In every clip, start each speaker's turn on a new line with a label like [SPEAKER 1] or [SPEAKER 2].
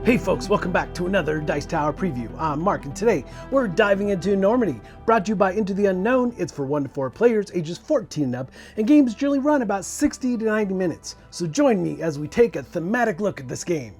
[SPEAKER 1] Hey folks, welcome back to another Dice Tower preview. I'm Mark, and today we're diving into Enormity, brought to you by Into the Unknown. It's for 1 to 4 players, ages 14 and up, and games generally run about 60 to 90 minutes. So join me as we take a thematic look at this game.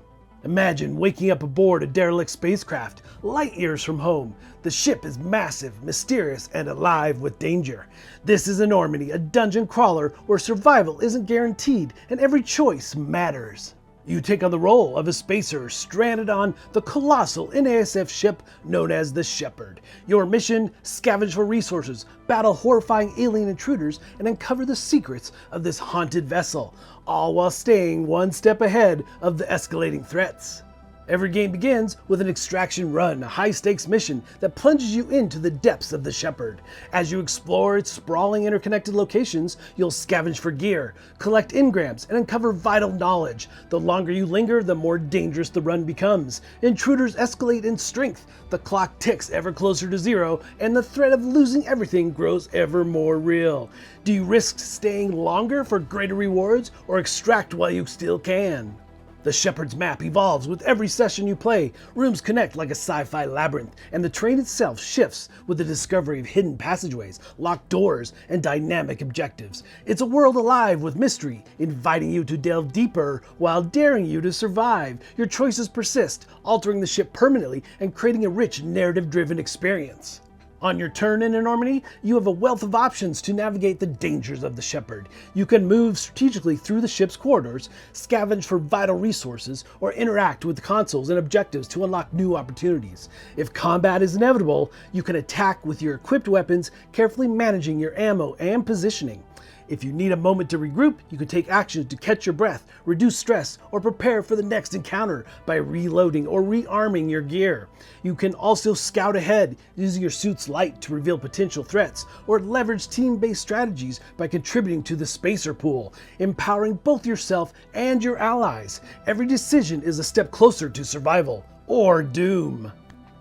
[SPEAKER 1] Imagine waking up aboard a derelict spacecraft, light years from home. The ship is massive, mysterious, and alive with danger. This is Enormity, a dungeon crawler where survival isn't guaranteed and every choice matters. You take on the role of a spacer stranded on the colossal NASF ship known as the Shepherd. Your mission: scavenge for resources, battle horrifying alien intruders, and uncover the secrets of this haunted vessel, all while staying one step ahead of the escalating threats. Every game begins with an extraction run, a high-stakes mission that plunges you into the depths of the Shepherd. As you explore its sprawling interconnected locations, you'll scavenge for gear, collect engrams, and uncover vital knowledge. The longer you linger, the more dangerous the run becomes. Intruders escalate in strength, the clock ticks ever closer to zero, and the threat of losing everything grows ever more real. Do you risk staying longer for greater rewards, or extract while you still can? The Shepherd's map evolves with every session you play. Rooms connect like a sci-fi labyrinth, and the terrain itself shifts with the discovery of hidden passageways, locked doors, and dynamic objectives. It's a world alive with mystery, inviting you to delve deeper while daring you to survive. Your choices persist, altering the ship permanently and creating a rich narrative-driven experience. On your turn in Enormity, you have a wealth of options to navigate the dangers of the Shepherd. You can move strategically through the ship's corridors, scavenge for vital resources, or interact with the consoles and objectives to unlock new opportunities. If combat is inevitable, you can attack with your equipped weapons, carefully managing your ammo and positioning. If you need a moment to regroup, you can take action to catch your breath, reduce stress, or prepare for the next encounter by reloading or rearming your gear. You can also scout ahead, using your suit's light to reveal potential threats, or leverage team-based strategies by contributing to the spacer pool, empowering both yourself and your allies. Every decision is a step closer to survival or doom.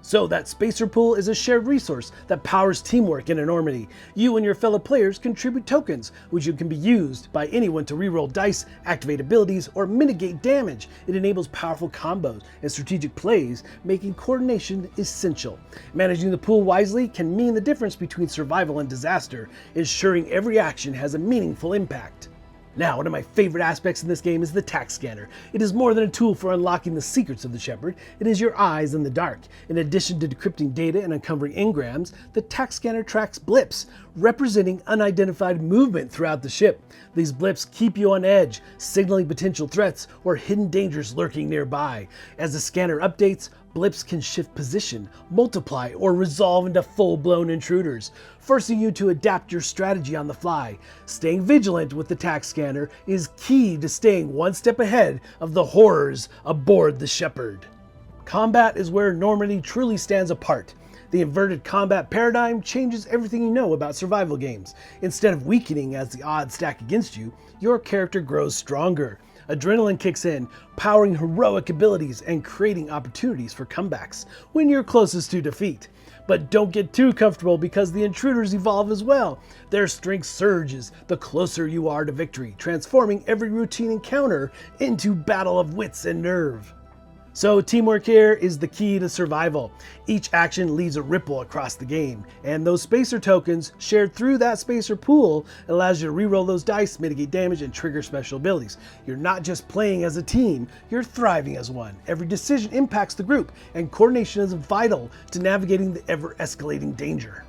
[SPEAKER 1] So that spacer pool is a shared resource that powers teamwork in Enormity. You and your fellow players contribute tokens, which can be used by anyone to reroll dice, activate abilities, or mitigate damage. It enables powerful combos and strategic plays, making coordination essential. Managing the pool wisely can mean the difference between survival and disaster, ensuring every action has a meaningful impact. Now, one of my favorite aspects in this game is the tac scanner. It is more than a tool for unlocking the secrets of the Shepherd. It is your eyes in the dark. In addition to decrypting data and uncovering engrams, the tac scanner tracks blips, representing unidentified movement throughout the ship. These blips keep you on edge, signaling potential threats or hidden dangers lurking nearby. As the scanner updates, blips can shift position, multiply, or resolve into full-blown intruders, forcing you to adapt your strategy on the fly. Staying vigilant with the tac scanner is key to staying one step ahead of the horrors aboard the Shepherd. Combat is where Enormity truly stands apart. The inverted combat paradigm changes everything you know about survival games. Instead of weakening as the odds stack against you, your character grows stronger. Adrenaline kicks in, powering heroic abilities and creating opportunities for comebacks when you're closest to defeat. But don't get too comfortable, because the intruders evolve as well. Their strength surges the closer you are to victory, transforming every routine encounter into battle of wits and nerve. So teamwork here is the key to survival. Each action leaves a ripple across the game, and those spacer tokens shared through that spacer pool allows you to reroll those dice, mitigate damage, and trigger special abilities. You're not just playing as a team, you're thriving as one. Every decision impacts the group, and coordination is vital to navigating the ever-escalating danger.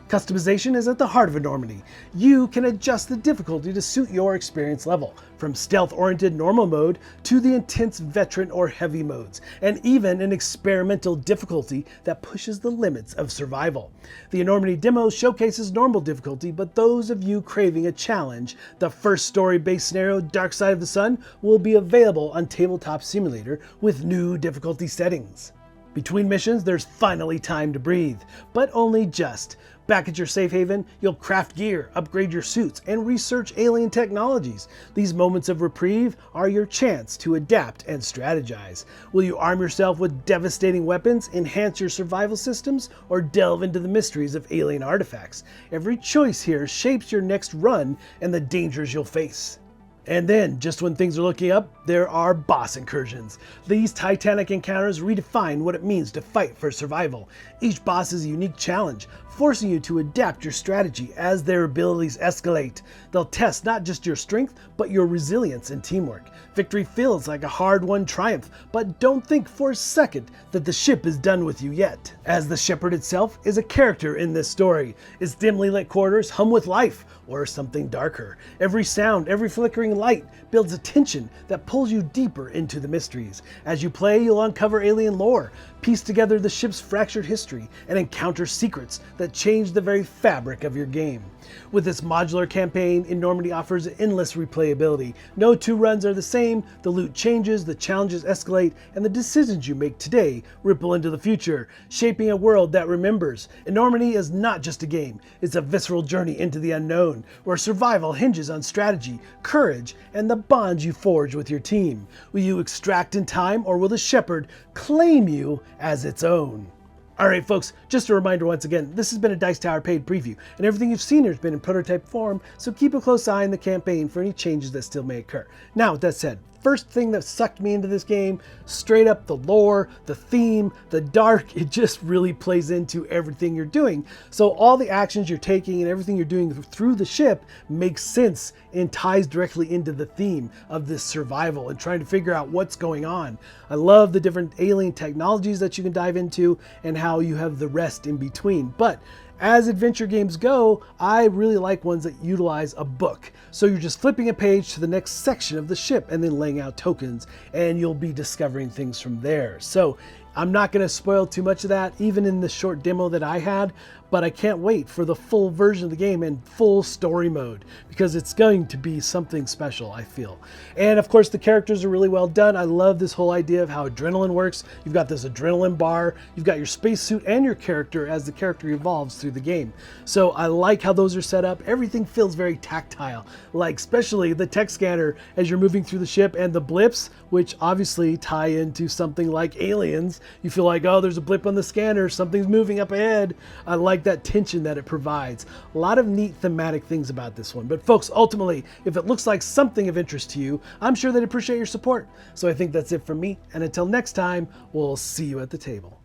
[SPEAKER 1] Customization is at the heart of Enormity. You can adjust the difficulty to suit your experience level, from stealth-oriented normal mode to the intense veteran or heavy modes, and even an experimental difficulty that pushes the limits of survival. The Enormity demo showcases normal difficulty, but those of you craving a challenge, the first story-based scenario, Dark Side of the Sun, will be available on Tabletop Simulator with new difficulty settings. Between missions, there's finally time to breathe, but only just. Back at your safe haven, you'll craft gear, upgrade your suits, and research alien technologies. These moments of reprieve are your chance to adapt and strategize. Will you arm yourself with devastating weapons, enhance your survival systems, or delve into the mysteries of alien artifacts? Every choice here shapes your next run and the dangers you'll face. And then, just when things are looking up, there are boss incursions. These titanic encounters redefine what it means to fight for survival. Each boss is a unique challenge, forcing you to adapt your strategy as their abilities escalate. They'll test not just your strength, but your resilience and teamwork. Victory feels like a hard-won triumph, but don't think for a second that the ship is done with you yet, as the Shepherd itself is a character in this story. Its dimly lit quarters hum with life, or something darker. Every sound, every flickering light builds a tension that pulls you deeper into the mysteries. As you play, you'll uncover alien lore, piece together the ship's fractured history, and encounter secrets that change the very fabric of your game. With its modular campaign, Enormity offers endless replayability. No two runs are the same, the loot changes, the challenges escalate, and the decisions you make today ripple into the future, shaping a world that remembers. Enormity is not just a game, it's a visceral journey into the unknown, where survival hinges on strategy, courage, and the bonds you forge with your team. Will you extract in time, or will the Shepherd claim you as its own? Alright folks, just a reminder once again, this has been a Dice Tower paid preview, and everything you've seen here has been in prototype form, so keep a close eye on the campaign for any changes that still may occur. Now with that said, first thing that sucked me into this game, straight up the lore, the theme, the dark, it just really plays into everything you're doing. So all the actions you're taking and everything you're doing through the ship makes sense and ties directly into the theme of this survival and trying to figure out what's going on. I love the different alien technologies that you can dive into and how you have the rest in between. But as adventure games go, I really like ones that utilize a book. So you're just flipping a page to the next section of the ship and then laying out tokens, and you'll be discovering things from there. So I'm not going to spoil too much of that, even in the short demo that I had, but I can't wait for the full version of the game and full story mode, because it's going to be something special, I feel. And of course, the characters are really well done. I love this whole idea of how adrenaline works. You've got this adrenaline bar, you've got your spacesuit and your character as the character evolves through the game. So I like how those are set up. Everything feels very tactile, like especially the tech scanner as you're moving through the ship, and the blips, which obviously tie into something like Aliens. You feel like, oh, there's a blip on the scanner, something's moving up ahead. I like that tension that it provides. A lot of neat thematic things about this one. But folks, ultimately, if it looks like something of interest to you, I'm sure they'd appreciate your support. So I think that's it from me. And until next time, we'll see you at the table.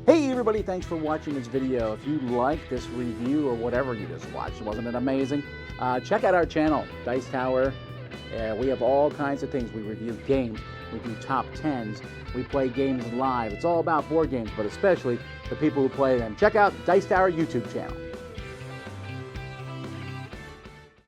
[SPEAKER 2] Hey everybody, thanks for watching this video. If you like this review or whatever you just watched, wasn't it amazing? Check out our channel, Dice Tower. We have all kinds of things. We review games, we do top 10s, we play games live. It's all about board games, but especially the people who play them. Check out Dice Tower YouTube channel.